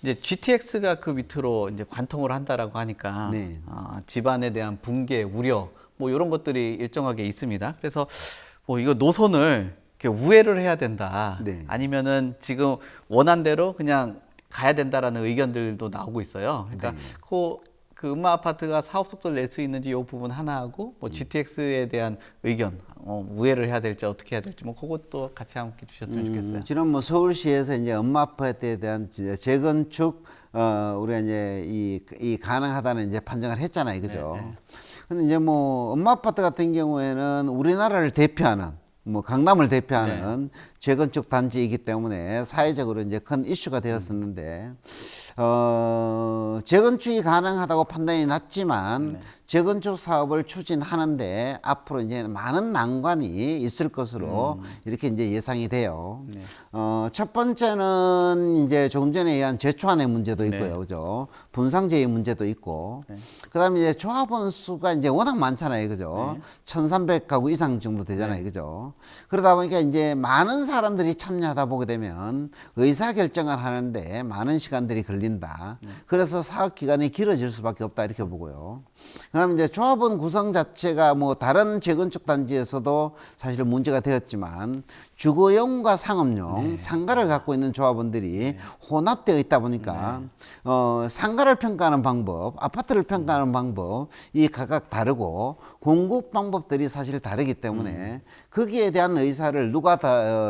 이제 GTX가 그 밑으로 이제 관통을 한다라고 하니까 네. 집안에 대한 붕괴, 우려 뭐 이런 것들이 일정하게 있습니다. 그래서 뭐 이거 노선을 이렇게 우회를 해야 된다. 네. 아니면은 지금 원한대로 그냥 가야 된다라는 의견들도 나오고 있어요. 그러니까 네. 그 음마 아파트가 사업 속도를 낼 수 있는지 이 부분 하나하고 뭐 GTX에 대한 의견, 우회를 해야 될지 어떻게 해야 될지 뭐 그것도 같이 함께 주셨으면 좋겠어요. 지금 뭐 서울시에서 이제 엄마 아파트에 대한 이제 재건축 우리가 이제 이 가능하다는 이제 판정을 했잖아요, 그죠? 네. 근데 이제 뭐 엄마 아파트 같은 경우에는 우리나라를 대표하는 뭐 강남을 대표하는 재건축 단지이기 때문에 사회적으로 이제 큰 이슈가 되었었는데 재건축이 가능하다고 판단이 났지만 재건축 사업을 추진하는데 앞으로 이제 많은 난관이 있을 것으로 이렇게 이제 예상이 돼요. 첫 번째는 이제 조금 전에 얘기한 제초안의 문제도 있고요, 그죠? 분상제의 문제도 있고, 그다음에 이제 조합원 수가 이제 워낙 많잖아요, 그죠? 1,300가구 이상 정도 되잖아요, 그죠? 그러다 보니까 이제 많은 사람들이 참여하다 보게 되면 의사 결정을 하는데 많은 시간들이 걸린다. 그래서 사업 기간이 길어질 수밖에 없다 이렇게 보고요. 그다음에 이제 조합원 구성 자체가 뭐 다른 재건축 단지에서도 사실 문제가 되었지만 주거용과 상업용 상가를 갖고 있는 조합원들이 혼합되어 있다 보니까 상가를 평가하는 방법, 아파트를 평가하는 방법 이 각각 다르고 공급 방법들이 사실 다르기 때문에 거기에 대한 의사를 누가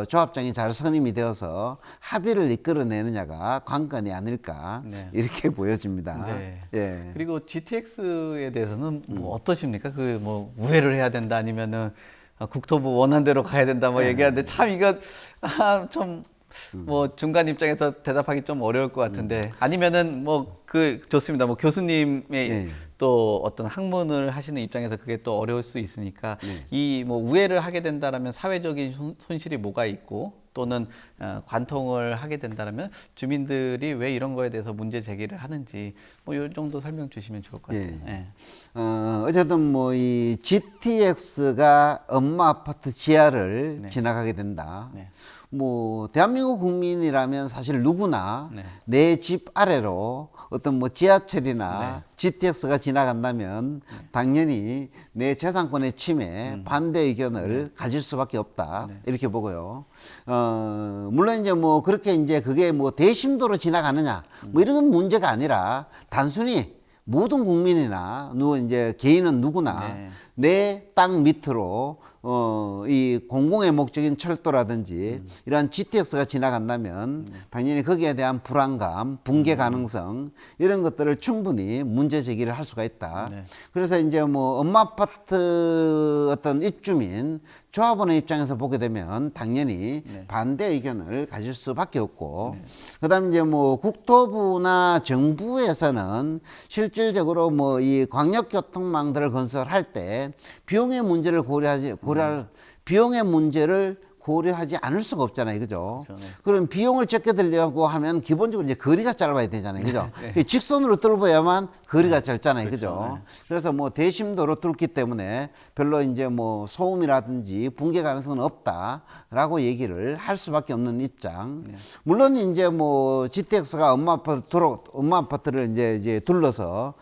조합장이 잘 선임이 되어서 합의를 이끌어내느냐가 관건이 아닐까 이렇게 보여집니다. 네. 예. 그리고 GTX에 대해서는 뭐 어떠십니까? 그 뭐 우회를 해야 된다 아니면은 국토부 원안대로 가야 된다 뭐 얘기하는데 참 이거 좀 뭐 중간 입장에서 대답하기 좀 어려울 것 같은데 아니면은 뭐 그 좋습니다. 뭐 교수님의 또 어떤 학문을 하시는 입장에서 그게 또 어려울 수 있으니까 이 뭐 우회를 하게 된다라면 사회적인 손실이 뭐가 있고 또는 관통을 하게 된다면 주민들이 왜 이런 거에 대해서 문제 제기를 하는지 뭐 이 정도 설명 주시면 좋을 것 같아요. 예. 어쨌든 뭐 이 GTX가 엄마 아파트 지하를 지나가게 된다. 뭐 대한민국 국민이라면 사실 누구나 내 집 아래로 어떤 뭐 지하철이나 GTX가 지나간다면 당연히 내 재산권의 침해 반대 의견을 가질 수밖에 없다 이렇게 보고요. 물론 이제 뭐 그렇게 이제 그게 뭐 대심도로 지나가느냐 뭐 이런 건 문제가 아니라 단순히 모든 국민이나 이제 개인은 누구나 내 땅 밑으로 이 공공의 목적인 철도라든지 이러한 GTX가 지나간다면 당연히 거기에 대한 불안감, 붕괴 가능성 이런 것들을 충분히 문제 제기를 할 수가 있다. 그래서 이제 뭐 엄마 아파트 어떤 입주민 조합원의 입장에서 보게 되면 당연히 반대 의견을 가질 수밖에 없고 그다음 이제 뭐 국토부나 정부에서는 실질적으로 뭐 이 광역교통망들을 건설할 때 비용의 문제를 비용의 문제를 고려하지 않을 수가 없잖아요, 그죠? 그렇죠, 그럼 비용을 적게 들려고 하면 기본적으로 이제 거리가 짧아야 되잖아요, 그죠? 직선으로 뚫어야만 거리가 짧잖아요, 그죠? 그래서 뭐 대심도로 뚫기 때문에 별로 이제 뭐 소음이라든지 붕괴 가능성은 없다라고 얘기를 할 수밖에 없는 입장. 물론 이제 뭐 GTX가 엄마 아파트를 이제 둘러서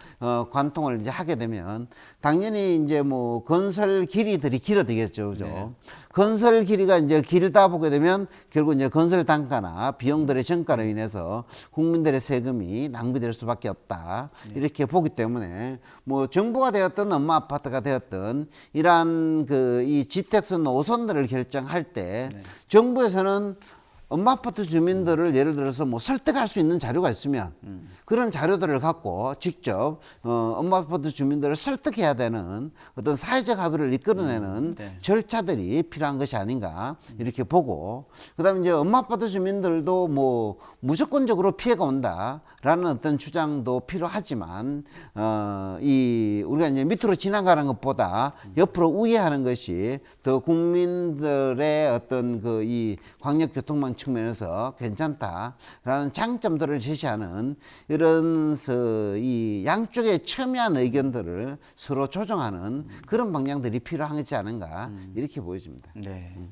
관통을 이제 하게 되면 당연히 이제 뭐 건설 길이들이 길어지겠죠, 그죠? 건설 길이가 이제 길다 보게 되면 결국 이제 건설 단가나 비용들의 증가로 인해서 국민들의 세금이 낭비될 수밖에 없다. 이렇게 보기 때문에 뭐 정부가 되었든 엄마 아파트가 되었든 이러한 이 GTX 노선들을 결정할 때 정부에서는 엄마 아파트 주민들을 예를 들어서 뭐 설득할 수 있는 자료가 있으면 그런 자료들을 갖고 직접 엄마 아파트 주민들을 설득해야 되는 어떤 사회적 합의를 이끌어내는 절차들이 필요한 것이 아닌가 이렇게 보고 그다음에 이제 엄마 아파트 주민들도 뭐 무조건적으로 피해가 온다라는 어떤 주장도 필요하지만 우리가 이제 밑으로 지나가는 것보다 옆으로 우회하는 것이 더 국민들의 어떤 이 광역교통망 측면에서 괜찮다라는 장점들을 제시하는 이런 이 양쪽의 첨예한 의견들을 서로 조정하는 그런 방향들이 필요하지 않은가 이렇게 보여집니다. 네.